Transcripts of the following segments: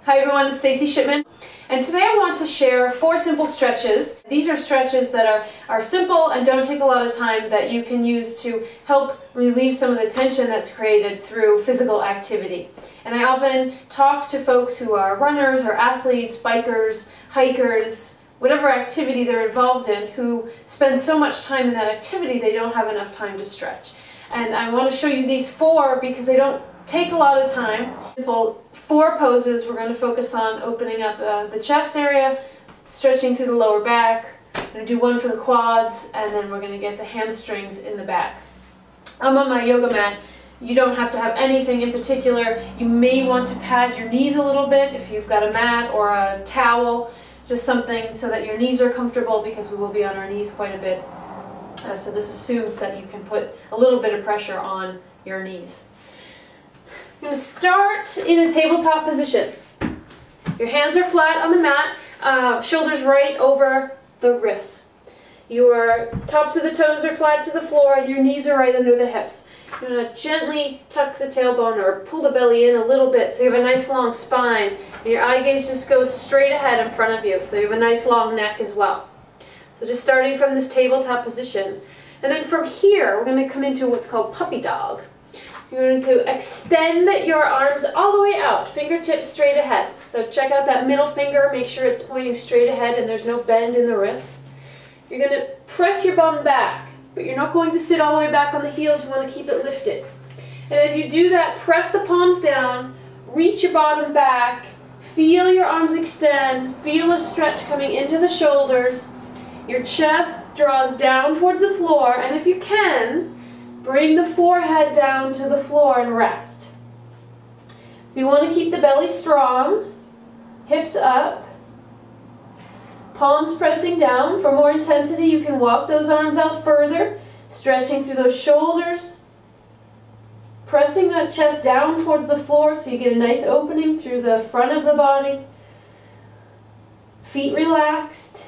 Hi everyone, it's Stacey Shipman, and today I want to share 4 simple stretches. These are stretches that are simple and don't take a lot of time that you can use to help relieve some of the tension that's created through physical activity. And I often talk to folks who are runners or athletes, bikers, hikers, whatever activity they're involved in, who spend so much time in that activity they don't have enough time to stretch. And I want to show you these 4 because they don't take a lot of time. Simple 4 poses. We're going to focus on opening up the chest area, stretching through the lower back. I'm going to do one for the quads, and then we're going to get the hamstrings in the back. I'm on my yoga mat. You don't have to have anything in particular. You may want to pad your knees a little bit if you've got a mat or a towel, just something so that your knees are comfortable, because we will be on our knees quite a bit. So this assumes that you can put a little bit of pressure on your knees. I'm going to start in a tabletop position. Your hands are flat on the mat, shoulders right over the wrists. Your tops of the toes are flat to the floor and your knees are right under the hips. You're going to gently tuck the tailbone or pull the belly in a little bit so you have a nice long spine, and your eye gaze just goes straight ahead in front of you, so you have a nice long neck as well. So just starting from this tabletop position. And then from here we're going to come into what's called puppy dog. You're going to extend your arms all the way out, fingertips straight ahead. So check out that middle finger, make sure it's pointing straight ahead and there's no bend in the wrist. You're going to press your bum back, but you're not going to sit all the way back on the heels, you want to keep it lifted. And as you do that, press the palms down, reach your bottom back, feel your arms extend, feel a stretch coming into the shoulders. Your chest draws down towards the floor, and if you can, bring the forehead down to the floor and rest. So you want to keep the belly strong, hips up, palms pressing down. For more intensity, you can walk those arms out further, stretching through those shoulders, pressing that chest down towards the floor so you get a nice opening through the front of the body. Feet relaxed.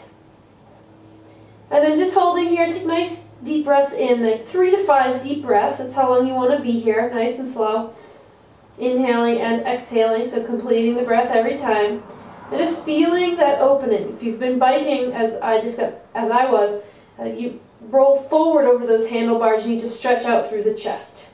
And then just holding here, take nice deep breaths in, like 3 to 5 deep breaths. That's how long you want to be here, nice and slow. Inhaling and exhaling, so completing the breath every time. And just feeling that opening. If you've been biking, as I was, you roll forward over those handlebars, you need to stretch out through the chest.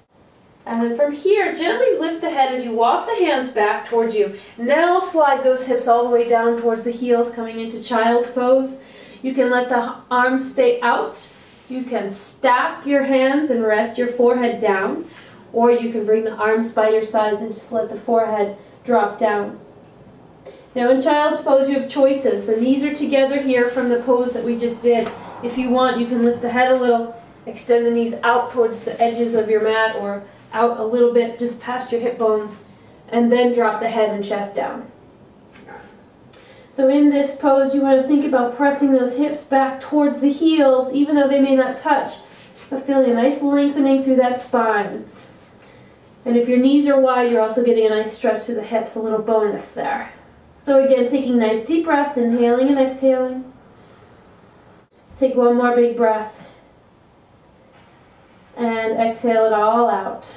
And then from here, gently lift the head as you walk the hands back towards you. Now slide those hips all the way down towards the heels, coming into child's pose. You can let the arms stay out. You can stack your hands and rest your forehead down, or you can bring the arms by your sides and just let the forehead drop down. Now in child's pose you have choices. The knees are together here from the pose that we just did. If you want, you can lift the head a little, extend the knees out towards the edges of your mat or out a little bit just past your hip bones, and then drop the head and chest down. So in this pose, you want to think about pressing those hips back towards the heels, even though they may not touch, but feeling a nice lengthening through that spine. And if your knees are wide, you're also getting a nice stretch through the hips, a little bonus there. So again, taking nice deep breaths, inhaling and exhaling. Let's take one more big breath. And exhale it all out.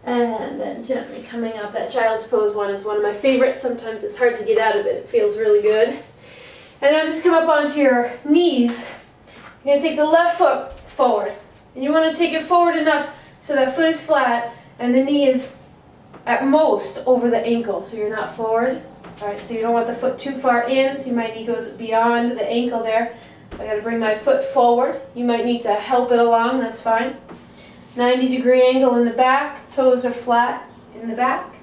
And then gently coming up. That child's pose one is one of my favorites. Sometimes it's hard to get out of it. It feels really good. And now just come up onto your knees. You're going to take the left foot forward. And you want to take it forward enough so that foot is flat and the knee is at most over the ankle, so you're not forward. Alright, so you don't want the foot too far in, so my knee goes beyond the ankle there. I got to bring my foot forward. You might need to help it along, that's fine. 90-degree angle in the back, toes are flat in the back.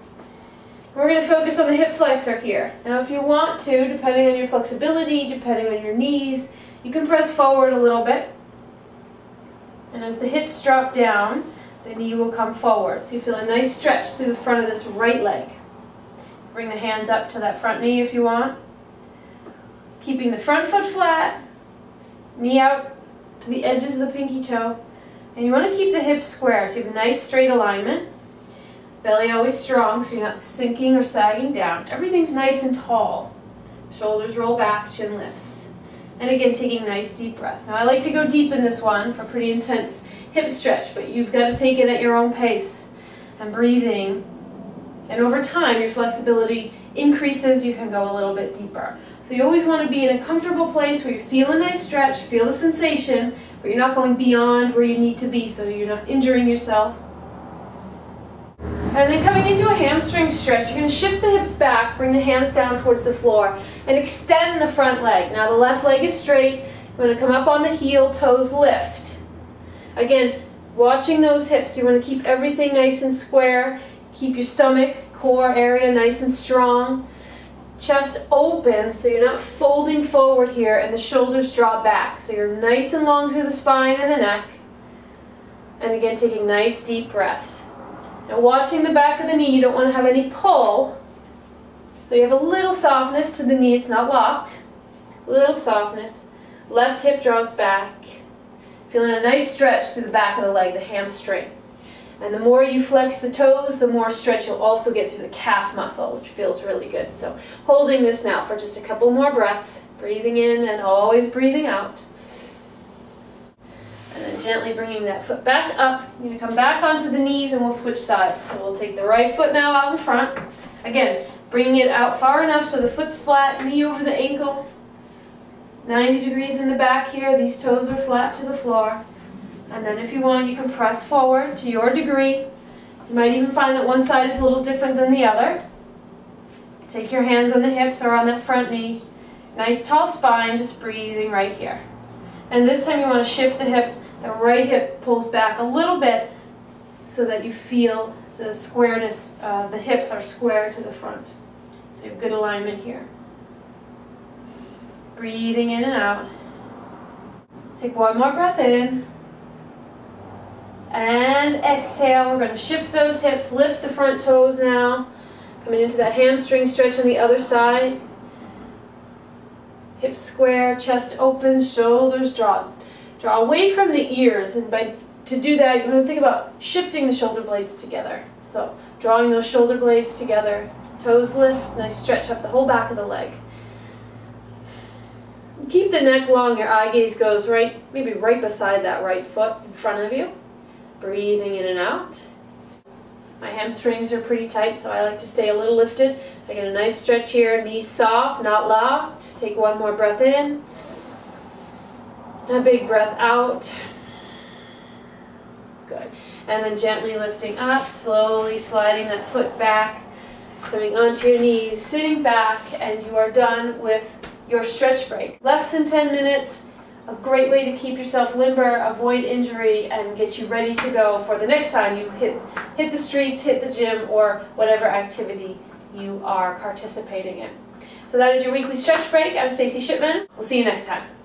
We're going to focus on the hip flexor here. Now if you want to, depending on your flexibility, depending on your knees, you can press forward a little bit. And as the hips drop down, the knee will come forward. So you feel a nice stretch through the front of this right leg. Bring the hands up to that front knee if you want. Keeping the front foot flat, knee out to the edges of the pinky toe. And you want to keep the hips square, so you have a nice straight alignment. Belly always strong, so you're not sinking or sagging down. Everything's nice and tall. Shoulders roll back, chin lifts. And again, taking nice deep breaths. Now I like to go deep in this one for pretty intense hip stretch, but you've got to take it at your own pace and breathing. And over time, your flexibility increases, you can go a little bit deeper. So you always want to be in a comfortable place where you feel a nice stretch, feel the sensation, but you're not going beyond where you need to be so you're not injuring yourself. And then coming into a hamstring stretch, you're going to shift the hips back, bring the hands down towards the floor, and extend the front leg. Now the left leg is straight. You're going to come up on the heel, toes lift. Again, watching those hips, you want to keep everything nice and square. Keep your stomach, core area nice and strong. Chest open so you're not folding forward here, and the shoulders draw back. So you're nice and long through the spine and the neck. And again, taking nice deep breaths. Now watching the back of the knee, you don't want to have any pull. So you have a little softness to the knee, it's not locked. A little softness. Left hip draws back. Feeling a nice stretch through the back of the leg, the hamstring. And the more you flex the toes, the more stretch you'll also get through the calf muscle, which feels really good. So holding this now for just a couple more breaths. Breathing in and always breathing out. And then gently bringing that foot back up. You're going to come back onto the knees and we'll switch sides. So we'll take the right foot now out in front. Again, bringing it out far enough so the foot's flat, knee over the ankle. 90 degrees in the back here. These toes are flat to the floor. And then if you want, you can press forward to your degree. You might even find that one side is a little different than the other. Take your hands on the hips or on that front knee. Nice tall spine, just breathing right here. And this time you want to shift the hips. The right hip pulls back a little bit so that you feel the squareness, the hips are square to the front. So you have good alignment here. Breathing in and out. Take one more breath in. And exhale. We're going to shift those hips, lift the front toes now. Coming into that hamstring stretch on the other side. Hips square, chest open, shoulders draw. Draw away from the ears, and to do that, you're going to think about shifting the shoulder blades together. So drawing those shoulder blades together, toes lift, nice stretch up the whole back of the leg. Keep the neck long, your eye gaze goes maybe right beside that right foot in front of you. Breathing in and out. My hamstrings are pretty tight, so I like to stay a little lifted. I get a nice stretch here, knees soft, not locked. Take one more breath in. A big breath out. Good. And then gently lifting up, slowly sliding that foot back, coming onto your knees, sitting back, and you are done with your stretch break. Less than 10 minutes. A great way to keep yourself limber, avoid injury, and get you ready to go for the next time you hit the streets, hit the gym, or whatever activity you are participating in. So that is your weekly stretch break. I'm Stacey Shipman. We'll see you next time.